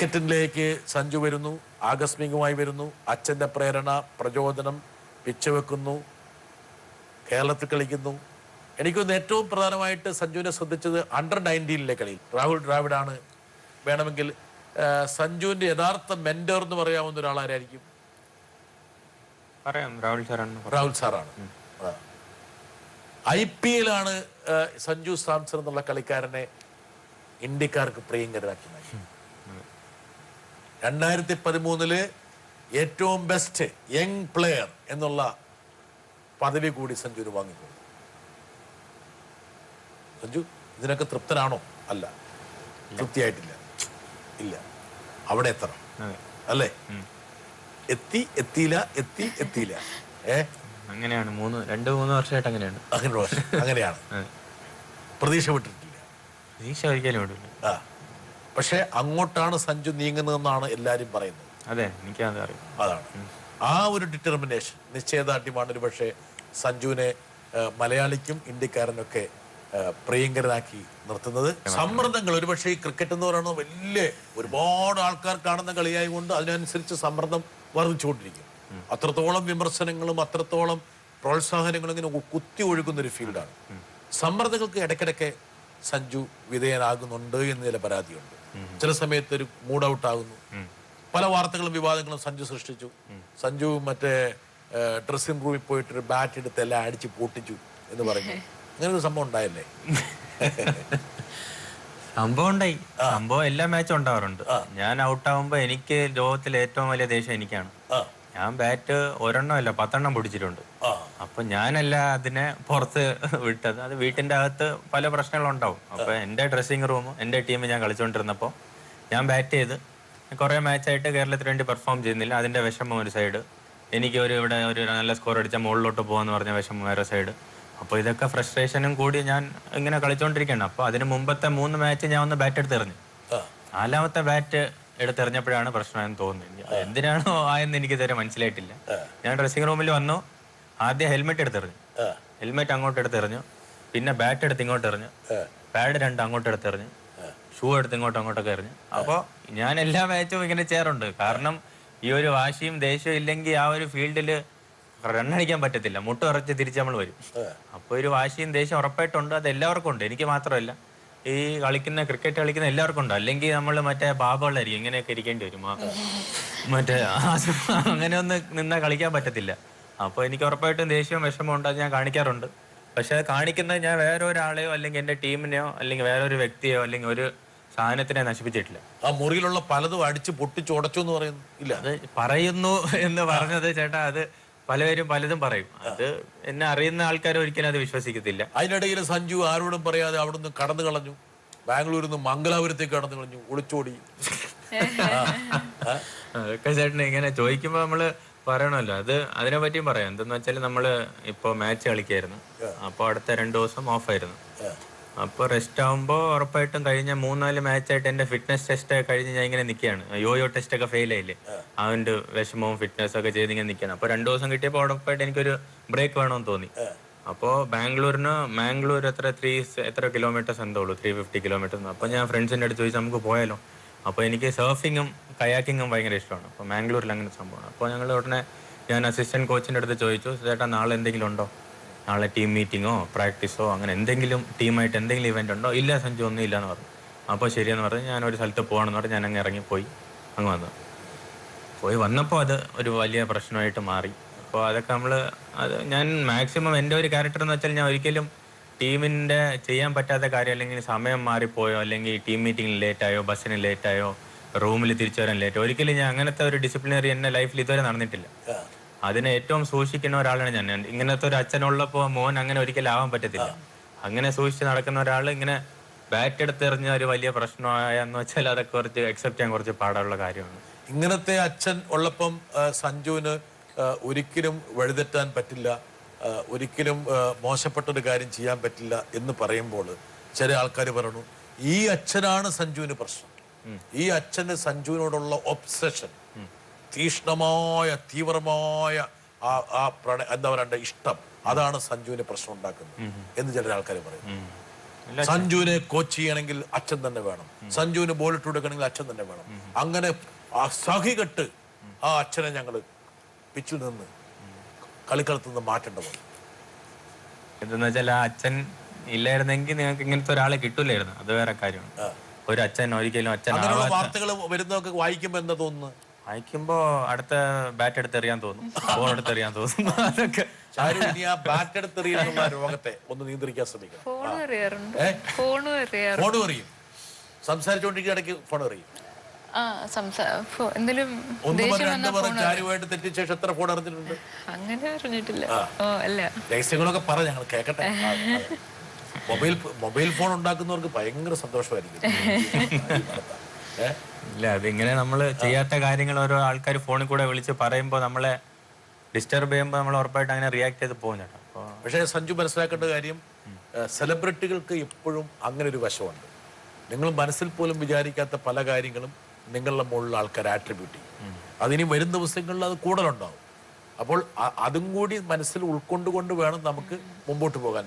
ക്രിക്കറ്റിലേക്ക് സഞ്ജു വരുന്നു, ആകസ്മികമായി വരുന്നു. അച്ഛൻ്റെ പ്രേരണ, പ്രചോദനം, പിച്ച് വെക്കുന്നു, കേരളത്തിൽ കളിക്കുന്നു. എനിക്കൊന്ന് ഏറ്റവും പ്രധാനമായിട്ട് സഞ്ജുവിനെ ശ്രദ്ധിച്ചത് അണ്ടർ-19 കളിയിൽ രാഹുൽ ദ്രാവിഡാണ്. വേണമെങ്കിൽ സഞ്ജുവിൻ്റെ യഥാർത്ഥ മെന്റർ എന്ന് പറയാവുന്ന ഒരാളാരായിരിക്കും? രാഹുൽ സാറാണ്. IPL ആണ് സഞ്ജു സാംസൺ എന്നുള്ള കളിക്കാരനെ ഇന്ത്യക്കാർക്ക് പ്രിയങ്കരാക്കി. 2013 ഏറ്റവും ബെസ്റ്റ് യങ് പ്ലെയർ എന്നുള്ള പദവി കൂടി സഞ്ജുവിന് വാങ്ങിക്കൊള്ളു. സഞ്ജു ഇതിനൊക്കെ തൃപ്തനാണോ? അല്ല, തൃപ്തിയായിട്ടില്ല. ഇല്ല, അവിടെ എത്തണം അല്ലേ? എത്തിയില്ല. അങ്ങനെയാണ് 2-3 വർഷമായിട്ട് അങ്ങനെയാണ്. പ്രതീക്ഷ വിട്ടിട്ടില്ല. പ്രതീക്ഷ ഒരിക്കലും വിട്ടില്ല. പക്ഷെ അങ്ങോട്ടാണ് സഞ്ജു നീങ്ങുന്നതെന്നാണ് എല്ലാരും പറയുന്നത്. അതെ, എനിക്കത് അറിയാം. അതാണ് ആ ഒരു ഡിറ്റർമിനേഷൻ, നിശ്ചയദാർഢ്യമാണ് ഒരു പക്ഷേ സഞ്ജുവിനെ മലയാളിക്കും ഇന്ത്യക്കാരനൊക്കെ പ്രിയങ്കരനാക്കി നിർത്തുന്നത്. സമ്മർദ്ദങ്ങൾ ഒരുപക്ഷെ ഈ ക്രിക്കറ്റ് എന്ന് പറയുന്നത് വലിയ ഒരുപാട് ആൾക്കാർ കാണുന്ന കളിയായി കൊണ്ട് അതിനനുസരിച്ച് സമ്മർദ്ദം വർദ്ധിച്ചുകൊണ്ടിരിക്കും. അത്രത്തോളം വിമർശനങ്ങളും അത്രത്തോളം പ്രോത്സാഹനങ്ങളും ഇങ്ങനെ കുത്തി ഒഴുകുന്ന ഒരു ഫീൽഡാണ്. സമ്മർദ്ദങ്ങൾക്ക് ഇടയ്ക്കിടയ്ക്ക് സഞ്ജു വിധേയനാകുന്നുണ്ട് എന്ന് ചില പരാതിയുണ്ട്. ചില സമയത്ത് ഒരു മൂഡ് ഔട്ട് ആകുന്നു. പല വാർത്തകളും വിവാദങ്ങളും സഞ്ജു സൃഷ്ടിച്ചു. സഞ്ജു മറ്റേ ഡ്രസ്സിംഗ് റൂമിൽ പോയിട്ടൊരു ബാറ്റ് എടുത്ത് എല്ലാം അടിച്ച് പൊട്ടിച്ചു എന്ന് പറയുന്നു. അങ്ങനെ ഒരു സംഭവം ഉണ്ടായല്ലേ? സംഭവം ഉണ്ടായി. സംഭവം എല്ലാ മാച്ചും ഉണ്ടാവാറുണ്ട്. ഞാൻ ഔട്ടാവുമ്പോ എനിക്ക് ലോകത്തിലെ ഏറ്റവും വലിയ ദേഷ്യം എനിക്കാണ്. ഞാൻ ബാറ്റ് 1 10 പിടിച്ചിട്ടുണ്ട്. അപ്പൊ ഞാനല്ല അതിനെ പുറത്ത് വിട്ടത്. അത് വീട്ടിന്റെ അകത്ത് പല പ്രശ്നങ്ങളുണ്ടാവും. അപ്പൊ എന്റെ ഡ്രസ്സിംഗ് റൂമും എന്റെ ടീമും ഞാൻ കളിച്ചുകൊണ്ടിരുന്നപ്പോ ഞാൻ ബാറ്റ് ചെയ്ത് കുറെ മാച്ചായിട്ട് കേരളത്തിന് വേണ്ടി പെർഫോം ചെയ്യുന്നില്ല. അതിന്റെ വിഷമം ഒരു സൈഡ്, എനിക്ക് ഇവിടെ ഒരു നല്ല സ്കോർ അടിച്ചാൽ മുകളിലോട്ട് പോകാന്ന് പറഞ്ഞ വിഷമം വേറെ സൈഡ്. അപ്പോൾ ഇതൊക്കെ ഫ്രസ്ട്രേഷനും കൂടി ഞാൻ ഇങ്ങനെ കളിച്ചുകൊണ്ടിരിക്കുകയാണ്. അപ്പോൾ അതിന് മുമ്പത്തെ 3 മാച്ച് ഞാൻ ഒന്ന് ബാറ്റ് എടുത്തെറിഞ്ഞു. 4ാമത്തെ ബാറ്റ് എടുത്തെറിഞ്ഞപ്പോഴാണ് പ്രശ്നമെന്ന് തോന്നുന്നത്. എന്തിനാണോ ആയെന്ന് എനിക്ക് ഇതുവരെ മനസ്സിലായിട്ടില്ല. ഞാൻ ഡ്രസ്സിംഗ് റൂമിൽ വന്നു, ആദ്യം ഹെൽമെറ്റ് എടുത്തെറിഞ്ഞു. ഹെൽമെറ്റ് അങ്ങോട്ട് എടുത്തെറിഞ്ഞു, പിന്നെ ബാറ്റ് എടുത്ത് ഇങ്ങോട്ട് എറിഞ്ഞു, പാഡ് 2 അങ്ങോട്ട് എടുത്തെറിഞ്ഞു, ഷൂ എടുത്ത് അങ്ങോട്ടൊക്കെ എറിഞ്ഞു. അപ്പോൾ ഞാൻ എല്ലാ മാച്ചും ഇങ്ങനെ ചെയ്യാറുണ്ട്. കാരണം ഈ ഒരു വാശിയും ദേഷ്യവും ഇല്ലെങ്കിൽ ആ ഒരു ഫീൽഡിൽ റണ്ണടിക്കാൻ പറ്റത്തില്ല. മുട്ട് ഉറച്ച് തിരിച്ച് നമ്മൾ വരും. അപ്പോൾ ഒരു വാശിയും ദേഷ്യം ഉറപ്പായിട്ടുണ്ട്. അത് എല്ലാവർക്കും ഉണ്ട്, എനിക്ക് മാത്രമല്ല. ഈ ക്രിക്കറ്റ് കളിക്കുന്ന എല്ലാവർക്കും ഉണ്ട്. അല്ലെങ്കിൽ നമ്മൾ മറ്റേ ബാബകളായിരിക്കും, ഇങ്ങനെയൊക്കെ ഇരിക്കേണ്ടി വരും. മറ്റേ അങ്ങനെ ഒന്ന് നിന്നാൽ കളിക്കാൻ പറ്റത്തില്ല. അപ്പോൾ എനിക്ക് ഉറപ്പായിട്ടും ദേഷ്യവും വിഷമവും ഉണ്ട്. അത് ഞാൻ കാണിക്കാറുണ്ട്. പക്ഷെ അത് കാണിക്കുന്നത് ഞാൻ വേറെ ഒരാളെയോ അല്ലെങ്കിൽ എൻ്റെ ടീമിനെയോ അല്ലെങ്കിൽ വേറൊരു വ്യക്തിയോ അല്ലെങ്കിൽ ഒരു സാധനത്തിനെ നശിപ്പിച്ചിട്ടില്ല. ആ മുറിയിലുള്ള പലതും അടിച്ച് പൊട്ടിച്ചുടച്ചു എന്ന് പറയുന്നു. ഇല്ല, അത് പറയുന്നു എന്ന് പറഞ്ഞത് ചേട്ടാ, അത് പലവരും പലതും പറയും. അത് എന്നെ അറിയുന്ന ആൾക്കാർ ഒരിക്കലും അത് വിശ്വസിക്കത്തില്ല. അതിനിടയിൽ സഞ്ജു ആരോടും പറയാതെ അവിടുന്ന് കടന്നു കളഞ്ഞു. ബാംഗ്ലൂരിൽ നിന്ന് മംഗലാപുരത്തേക്ക് കടന്നു കളഞ്ഞു, ഒളിച്ചോടി. അതൊക്കെ ചേട്ടന് ഇങ്ങനെ ചോദിക്കുമ്പോ നമ്മള് പറയണല്ലോ. അതിനെ പറ്റിയും പറയാം. എന്തെന്ന് വെച്ചാൽ നമ്മള് ഇപ്പൊ മാച്ച് കളിക്കായിരുന്നു. അപ്പൊ അടുത്ത 2 ദിവസം ഓഫായിരുന്നു. അപ്പോൾ റെസ്റ്റ് ആകുമ്പോൾ ഉറപ്പായിട്ടും കഴിഞ്ഞ 3-4 മാച്ചായിട്ട് എൻ്റെ ഫിറ്റ്നസ് ടെസ്റ്റ് കഴിഞ്ഞ് ഞാൻ ഇങ്ങനെ നിൽക്കുകയാണ്. യോയോ ടെസ്റ്റ് ഒക്കെ ഫെയിൽ ആയില്ലേ, അതിൻ്റെ വിഷമവും ഫിറ്റ്നസ് ഒക്കെ ചെയ്ത് ഇങ്ങനെ നിൽക്കുകയാണ്. അപ്പോൾ 2 ദിവസം കിട്ടിയപ്പോൾ ഉറപ്പായിട്ട് എനിക്കൊരു ബ്രേക്ക് വേണമെന്ന് തോന്നി. അപ്പോൾ മാംഗ്ലൂർ എത്ര കിലോമീറ്റേഴ്സ് എന്തോ ഉള്ളൂ, 350 കിലോമീറ്റേഴ്സ്. അപ്പോൾ ഞാൻ ഫ്രണ്ട്സിൻ്റെ അടുത്ത് ചോദിച്ചു നമുക്ക് പോയാലോ. അപ്പോൾ എനിക്ക് സർഫിങ്ങും കയാക്കിങ്ങും ഭയങ്കര ഇഷ്ടമാണ്. അപ്പോൾ മാംഗ്ലൂരിൽ അങ്ങനെ സംഭവമാണ്. അപ്പോൾ ഞങ്ങൾ ഉടനെ ഞാൻ അസിസ്റ്റന്റ് കോച്ചിൻ്റെ അടുത്ത് ചോദിച്ചു, ചേട്ടാ നാളെ എന്തെങ്കിലും ഉണ്ടോ, നാളെ ടീം മീറ്റിങ്ങോ പ്രാക്ടീസോ അങ്ങനെ എന്തെങ്കിലും ടീമായിട്ട് എന്തെങ്കിലും ഇവൻ്റ് ഉണ്ടോ? ഇല്ല സഞ്ജു, ഒന്നും ഇല്ലയെന്ന് പറഞ്ഞു. അപ്പോൾ ശരിയെന്ന് പറഞ്ഞ് ഞാനൊരു സ്ഥലത്ത് പോകണമെന്ന് പറഞ്ഞ് ഞാൻ അങ്ങ് ഇറങ്ങിപ്പോയി അങ്ങ് വന്നപ്പോൾ അത് ഒരു വലിയ പ്രശ്നമായിട്ട് മാറി. അപ്പോൾ അതൊക്കെ ഞാൻ മാക്സിമം എൻ്റെ ഒരു ക്യാരക്ടർ എന്ന് വെച്ചാൽ ഞാൻ ഒരിക്കലും ടീമിൻ്റെ ചെയ്യാൻ പറ്റാത്ത കാര്യം, അല്ലെങ്കിൽ സമയം മാറിപ്പോയോ, അല്ലെങ്കിൽ ടീം മീറ്റിങ്ങിൽ ലേറ്റായോ, ബസ്സിന് ലേറ്റായോ, റൂമിൽ തിരിച്ചു വരാൻ ലേറ്റോ, ഒരിക്കലും ഞാൻ അങ്ങനത്തെ ഒരു ഡിസിപ്ലിനറി എൻ്റെ ലൈഫിൽ ഇതുവരെ നടന്നിട്ടില്ല. അതിനെ ഏറ്റവും സൂക്ഷിക്കുന്ന ഒരാളാണ് ഞാൻ. ഇങ്ങനത്തെ ഒരു അച്ഛനുള്ളപ്പോൾ മോൻ അങ്ങനെ ഒരിക്കലും ആവാൻ പറ്റത്തില്ല. അങ്ങനെ സൂക്ഷിച്ച് നടക്കുന്ന ഒരാൾ ഇങ്ങനെ ബാറ്റ് എടുത്തെറിഞ്ഞ ഒരു വലിയ പ്രശ്നമായെന്ന് വെച്ചാൽ അതൊക്കെ കുറച്ച് അക്സെപ്റ്റ് ചെയ്യാൻ കുറച്ച് പാടുള്ള കാര്യമാണ്. ഇങ്ങനത്തെ അച്ഛൻ ഉള്ളപ്പം സഞ്ജുവിന് ഒരിക്കലും വഴിതെറ്റാൻ പറ്റില്ല, ഒരിക്കലും മോശപ്പെട്ടൊരു കാര്യം ചെയ്യാൻ പറ്റില്ല എന്ന് പറയുമ്പോൾ ചില ആൾക്കാർ പറഞ്ഞു ഈ അച്ഛനാണ് സഞ്ജുവിന് പ്രശ്നം. ഈ അച്ഛന് സഞ്ജുവിനോടുള്ള ഒബ്സഷൻ, തീഷ്ണമായ തീവ്രമായ എന്താ പറയണ്ട ഇഷ്ടം, അതാണ് സഞ്ജുവിന് പ്രശ്നം ഉണ്ടാക്കുന്നത് എന്ന് ചില ആൾക്കാർ പറയും. സഞ്ജുവിനെ കോച്ച് ചെയ്യണമെങ്കിൽ അച്ഛൻ തന്നെ വേണം, സഞ്ജുവിന് ബോൾ ഇട്ട് കൊടുക്കണമെങ്കിൽ അച്ഛൻ തന്നെ വേണം. അങ്ങനെ സഹികെട്ട് ആ അച്ഛനെ ഞങ്ങൾ പിച്ചിൽ നിന്ന് കളിക്കളത്തിൽ നിന്ന് മാറ്റേണ്ടതുണ്ട്. എന്തെന്ന് വെച്ചാൽ ആ അച്ഛൻ ഇല്ലായിരുന്നെങ്കിൽ നിങ്ങൾക്ക് ഇങ്ങനത്തെ ഒരാളെ കിട്ടൂലായിരുന്നു. അത് വേറെ കാര്യമാണ്. ഒരു അച്ഛൻ ഒരിക്കലും അച്ഛൻ വാർത്തകൾ വരുന്നതൊക്കെ വായിക്കുമ്പോ എന്താ തോന്നുന്നു? വായിക്കുമ്പോ അടുത്ത ബാറ്റ് എടുത്തെറിയാൻ തോന്നും, ബോൾ എടുത്തെറിയാൻ തോന്നും. അതൊക്കെ ബാറ്റ് എടുത്തെറിയുന്ന രോഗത്തെ ഒന്ന് നിയന്ത്രിക്കാൻ ശ്രമിക്കണം. ഫോൺ എറിയും, സംസാരിച്ചുകൊണ്ടിരിക്കുന്ന ഇടയ്ക്ക് ഫോൺ എറിയും. കാര്യമായിട്ട് തെറ്റിച്ച ശേഷം എത്ര ഫോൺ അറിഞ്ഞിട്ടുണ്ട്? അങ്ങനെ അറിഞ്ഞിട്ടില്ല. രഹസ്യങ്ങളൊക്കെ പറ, ഞങ്ങൾ കേക്കട്ടെ. മൊബൈൽ ഫോൺ ഉണ്ടാക്കുന്നവർക്ക് ഭയങ്കര സന്തോഷമായിരിക്കും. ഇല്ല, അതിങ്ങനെ നമ്മൾ ചെയ്യാത്ത കാര്യങ്ങൾ ഓരോ ആൾക്കാർ ഫോണിൽ കൂടെ വിളിച്ച് പറയുമ്പോൾ നമ്മളെ ഡിസ്റ്റർബ് ചെയ്യുമ്പോൾ നമ്മൾ ഉറപ്പായിട്ട് അങ്ങനെ റിയാക്ട് ചെയ്ത് പോകും ചേട്ടാ. പക്ഷേ സഞ്ജു മനസ്സിലാക്കേണ്ട കാര്യം, സെലിബ്രിറ്റികൾക്ക് എപ്പോഴും അങ്ങനെ ഒരു വശമുണ്ട്. നിങ്ങൾ മനസ്സിൽ പോലും വിചാരിക്കാത്ത പല കാര്യങ്ങളും നിങ്ങളുടെ മുകളിൽ ആൾക്കാർ ആട്രിബ്യൂട്ട് ചെയ്യും. അതിനി വരും ദിവസങ്ങളിൽ അത് കൂടുതലുണ്ടാവും. അപ്പോൾ അതും കൂടി മനസ്സിൽ ഉൾക്കൊണ്ടുകൊണ്ട് വേണം നമുക്ക് മുമ്പോട്ട് പോകാൻ.